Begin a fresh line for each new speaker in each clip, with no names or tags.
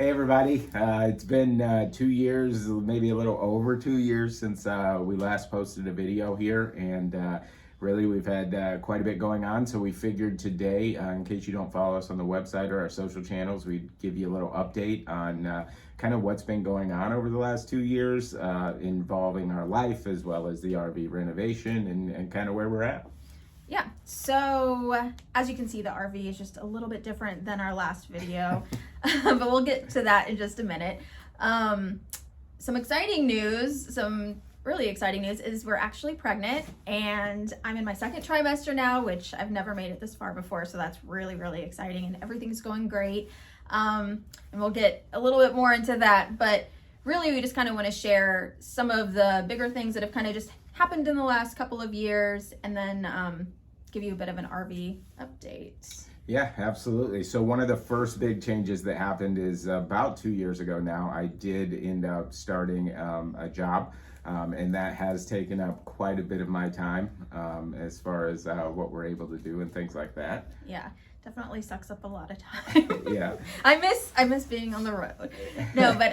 Hey everybody, it's been 2 years, maybe a little over 2 years since we last posted a video here, and really we've had quite a bit going on, so we figured today, in case you don't follow us on the website or our social channels, we'd give you a little update on kind of what's been going on over the last 2 years involving our life as well as the RV renovation and kind of where we're at.
Yeah, so as you can see, the RV is just a little bit different than our last video, but we'll get to that in just a minute. Some exciting news, some really exciting news is we're actually pregnant, and I'm in my second trimester now, which I've never made it this far before, so that's really, really exciting, and everything's going great. And we'll get a little bit more into that, but really we just kind of want to share some of the bigger things that have kind of just happened in the last couple of years, and then give you a bit of an RV update.
Yeah, absolutely. So one of the first big changes that happened is about 2 years ago now, I did end up starting a job, and that has taken up quite a bit of my time as far as what we're able to do and things like that.
Yeah, definitely sucks up a lot of time.
Yeah.
I miss being on the road. No, but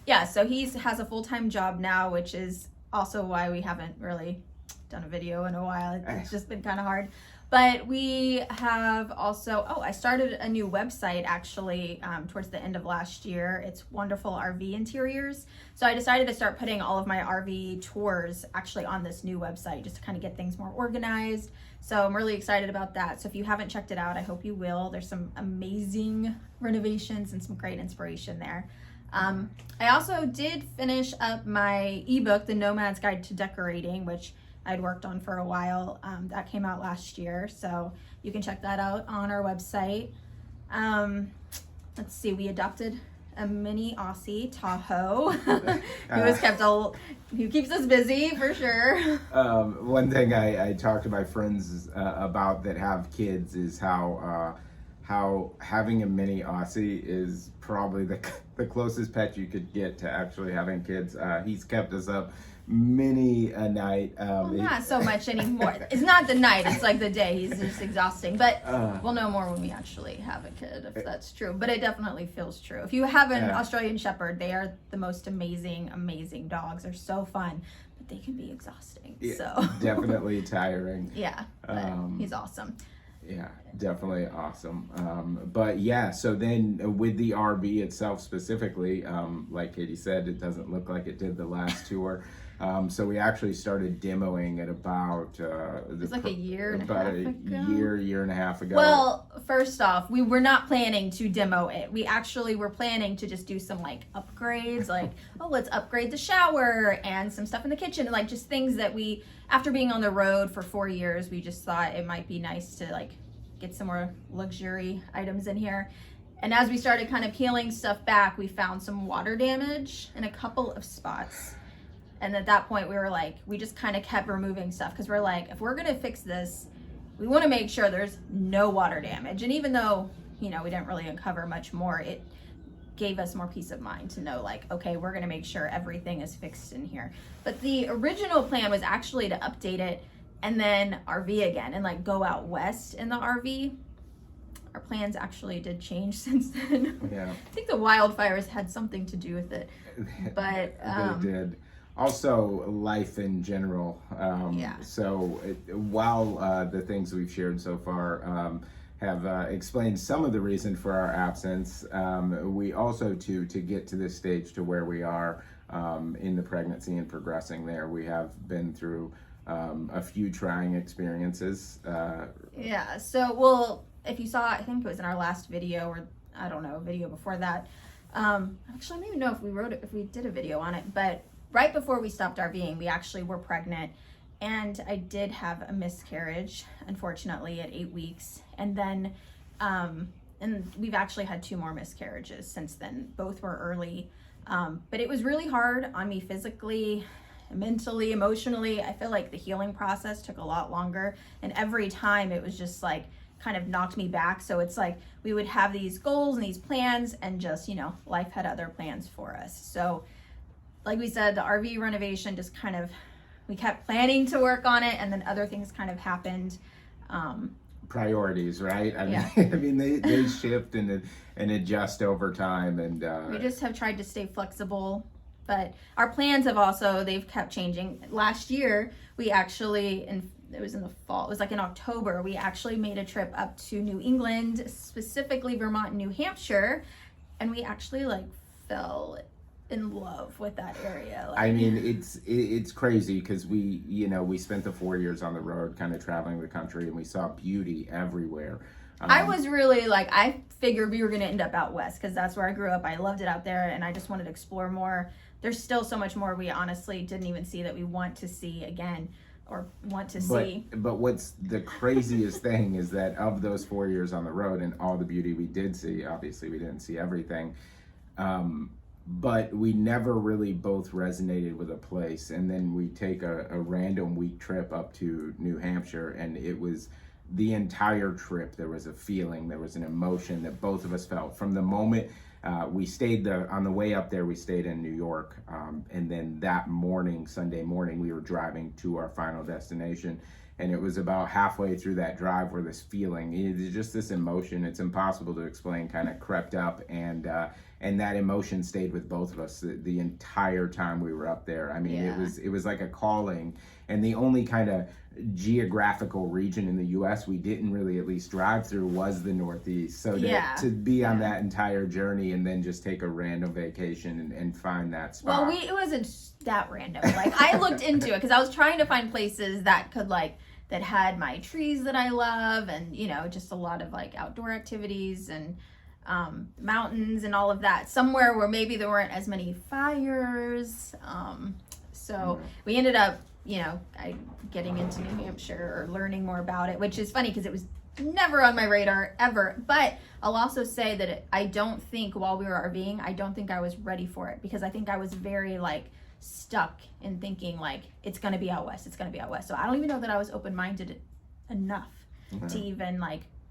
yeah, so he has a full-time job now, which is also why we haven't really done a video in a while. It's just been kind of hard. But we have also, I started a new website actually towards the end of last year. It's Wonderful RV Interiors. So I decided to start putting all of my RV tours actually on this new website just to kind of get things more organized. So I'm really excited about that. So if you haven't checked it out, I hope you will. There's some amazing renovations and some great inspiration there. I also did finish up my ebook, The Nomad's Guide to Decorating, which I'd worked on for a while. That came out last year, so you can check that out on our website. Let's see, we adopted a mini Aussie, Tahoe, who keeps us busy for sure.
One thing I talk to my friends about that have kids is how having a mini Aussie is probably the closest pet you could get to actually having kids. He's kept us up many a night.
Well, not so much anymore. It's not the night, it's like the day. He's just exhausting. But we'll know more when we actually have a kid, if that's true. But it definitely feels true. If you have an Australian Shepherd, they are the most amazing dogs. They're so fun, but they can be exhausting.
Yeah,
so
definitely tiring.
Yeah, but he's awesome.
Yeah, definitely awesome. But yeah, so then with the RV itself specifically, like Katie said, it doesn't look like it did the last tour. So we actually started demoing at about
it was like a year and
a half ago.
Well, first off, we were not planning to demo it. We actually were planning to just do some like upgrades, like let's upgrade the shower and some stuff in the kitchen, and like just things that we, after being on the road for 4 years, we just thought it might be nice to like get some more luxury items in here. And as we started kind of peeling stuff back, we found some water damage in a couple of spots. And at that point, we were like, we just kind of kept removing stuff because we're like, if we're going to fix this, we want to make sure there's no water damage. And even though, we didn't really uncover much more, it gave us more peace of mind to know like, okay, we're going to make sure everything is fixed in here. But the original plan was actually to update it and then RV again and like go out west in the RV. Our plans actually did change since then. Yeah. I think the wildfires had something to do with it. But
they did. Also, life in general. So while the things we've shared so far have explained some of the reason for our absence, we also, to get to this stage to where we are in the pregnancy and progressing there, we have been through a few trying experiences.
So, if you saw, I think it was in our last video, or I don't know, a video before that. Actually, I don't even know if we did a video on it, but right before we stopped RVing, we actually were pregnant, and I did have a miscarriage, unfortunately, at 8 weeks. And then, and we've actually had 2 more miscarriages since then. Both were early, but it was really hard on me physically, mentally, emotionally. I feel like the healing process took a lot longer, and every time it was just like kind of knocked me back. So it's like we would have these goals and these plans, and just, life had other plans for us. So like we said, the RV renovation just kind of, we kept planning to work on it, and then other things kind of happened.
priorities, right? I mean,
Yeah.
I mean they shift and adjust over time, and
we just have tried to stay flexible. But our plans have also, they've kept changing. Last year, we actually, and it was in the fall, it was like in October, we actually made a trip up to New England, specifically Vermont and New Hampshire, and we actually like fell in love with that area. Like,
I mean, it's crazy because we spent the 4 years on the road, kind of traveling the country, and we saw beauty everywhere.
I was really like, I figured we were going to end up out west because that's where I grew up. I loved it out there, and I just wanted to explore more. There's still so much more we honestly didn't even see that we want to see again or want to see.
But what's the craziest thing is that of those 4 years on the road and all the beauty we did see, obviously we didn't see everything, but we never really both resonated with a place. And then we take a random week trip up to New Hampshire, and it was the entire trip. There was a feeling, there was an emotion that both of us felt from the moment we stayed on the way up there. We stayed in New York, and then that morning, Sunday morning, we were driving to our final destination. And it was about halfway through that drive where this feeling, it's just this emotion, it's impossible to explain, kind of crept up, and that emotion stayed with both of us the entire time we were up there. I mean, it was like a calling. And the only kind of geographical region in the U.S. we didn't really at least drive through was the Northeast. So to be on that entire journey and then just take a random vacation and find that spot.
Well, it wasn't that random. Like, I looked into it because I was trying to find places that could that had my trees that I love, and just a lot of like outdoor activities and mountains and all of that. Somewhere where maybe there weren't as many fires. So we ended up, getting into New Hampshire or learning more about it, which is funny because it was never on my radar ever. But I'll also say that I don't think while we were RVing, I don't think I was ready for it, because I think I was very stuck in thinking it's going to be out west. It's going to be out west. So I don't even know that I was open-minded enough to even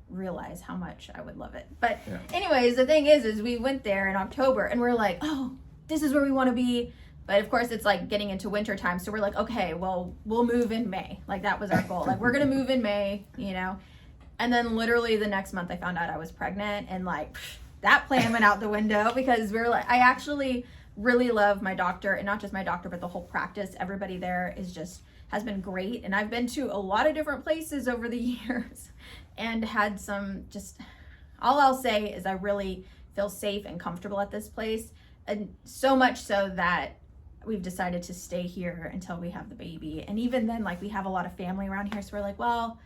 realize how much I would love it. But anyways, the thing is we went there in October and we're like, oh, this is where we want to be. But of course it's getting into winter time. So we're like, okay, well, we'll move in May. That was our goal. We're going to move in May, And then literally the next month I found out I was pregnant, and that plan went out the window, because we're I actually really love my doctor, and not just my doctor, but the whole practice. Everybody there has been great. And I've been to a lot of different places over the years and had some all I'll say is I really feel safe and comfortable at this place. And so much so that we've decided to stay here until we have the baby. And even then, we have a lot of family around here. So we're well,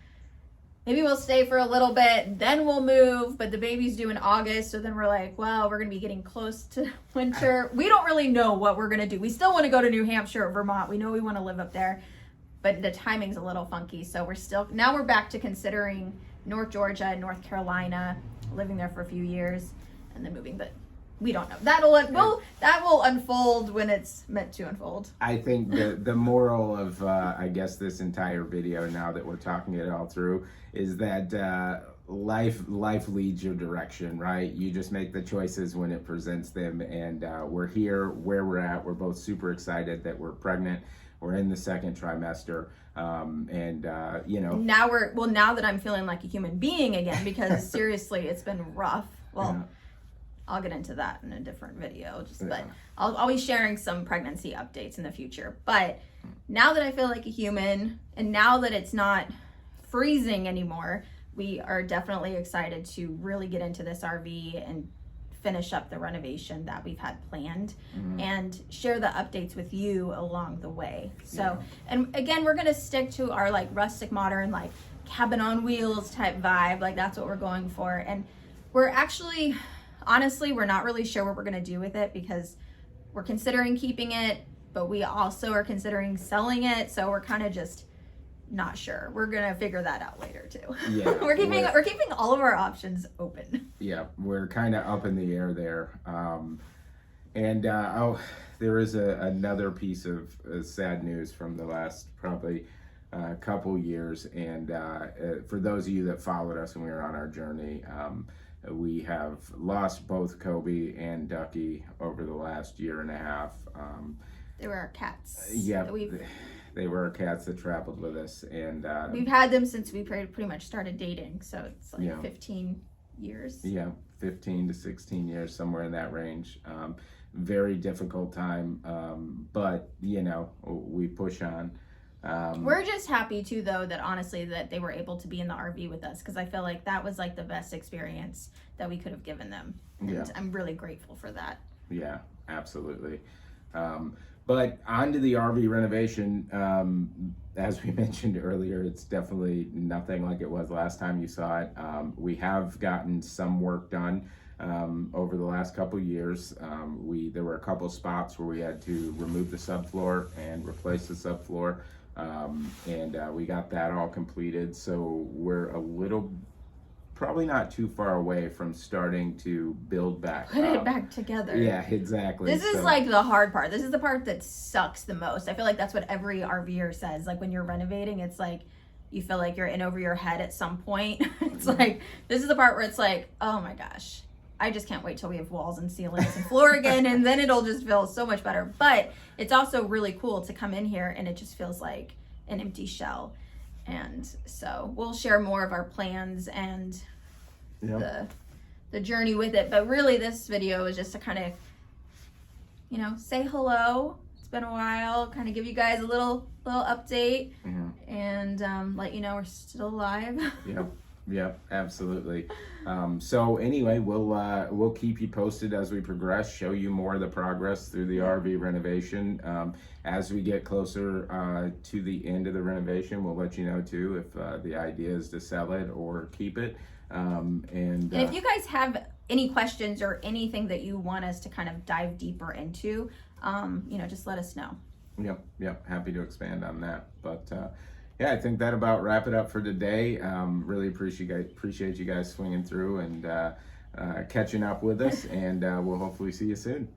maybe we'll stay for a little bit, then we'll move. But the baby's due in August. So then we're well, we're going to be getting close to winter. We don't really know what we're going to do. We still want to go to New Hampshire or Vermont. We know we want to live up there, but the timing's a little funky. So now we're back to considering North Georgia and North Carolina, living there for a few years and then moving. But we don't know. That will unfold when it's meant to unfold.
I think the moral of I guess this entire video, now that we're talking it all through, is that life leads your direction, right? You just make the choices when it presents them, and we're here where we're at. We're both super excited that we're pregnant. We're in the second trimester, and
now now that I'm feeling like a human being again, because seriously, it's been rough. Well. I'll get into that in a different video, but I'll be sharing some pregnancy updates in the future. But now that I feel like a human, and now that it's not freezing anymore, we are definitely excited to really get into this RV and finish up the renovation that we've had planned and share the updates with you along the way. So, and again, we're going to stick to our rustic modern, cabin on wheels type vibe. That's what we're going for. And we're actually, honestly, we're not really sure what we're going to do with it, because we're considering keeping it, but we also are considering selling it. So we're kind of just not sure. We're going to figure that out later too.
Yeah.
we're keeping all of our options open.
Yeah, we're kind of up in the air there. There is another piece of sad news from the last probably couple years. And for those of you that followed us when we were on our journey, we have lost both Kobe and Duckie over the last year and a half.
They were our cats.
Yeah, they were our cats that traveled with us, and
we've had them since we pretty much started dating, so it's like
Yeah.
15 years.
yeah, 15 to 16 years, somewhere in that range. Very difficult time, but you know, we push on.
We're just happy too, though, that honestly that they were able to be in the RV with us, because I feel like that was like the best experience that we could have given them, and
Yeah.
I'm really grateful for that.
Yeah, absolutely. But on to the RV renovation. As we mentioned earlier, it's definitely nothing like it was last time you saw it. We have gotten some work done over the last couple years. There were a couple spots where we had to remove the subfloor and replace the subfloor, and we got that all completed. So we're probably not too far away from starting to build back
Put
up.
it back together.
Yeah, exactly.
This is like the hard part. This is the part that sucks the most. I feel like that's what every RVer says. Like when you're renovating, it's like you feel like you're in over your head at some point. It's like, this is the part where it's like, oh my gosh, I just can't wait till we have walls and ceilings and floor again, and then it'll just feel so much better. But it's also really cool to come in here and it just feels like an empty shell. And so we'll share more of our plans and the journey with it. But really this video is just to kind of, you know, say hello. It's been a while, kind of give you guys a little update, and let you know we're still alive.
Yep, absolutely. So anyway, we'll keep you posted as we progress, show you more of the progress through the RV renovation. As we get closer to the end of the renovation, we'll let you know too if the idea is to sell it or keep it. And
if you guys have any questions or anything that you want us to kind of dive deeper into, you know, just let us know.
Yep, happy to expand on that. But yeah, I think that about wrap it up for today. Really appreciate you guys swinging through and catching up with us, and we'll hopefully see you soon.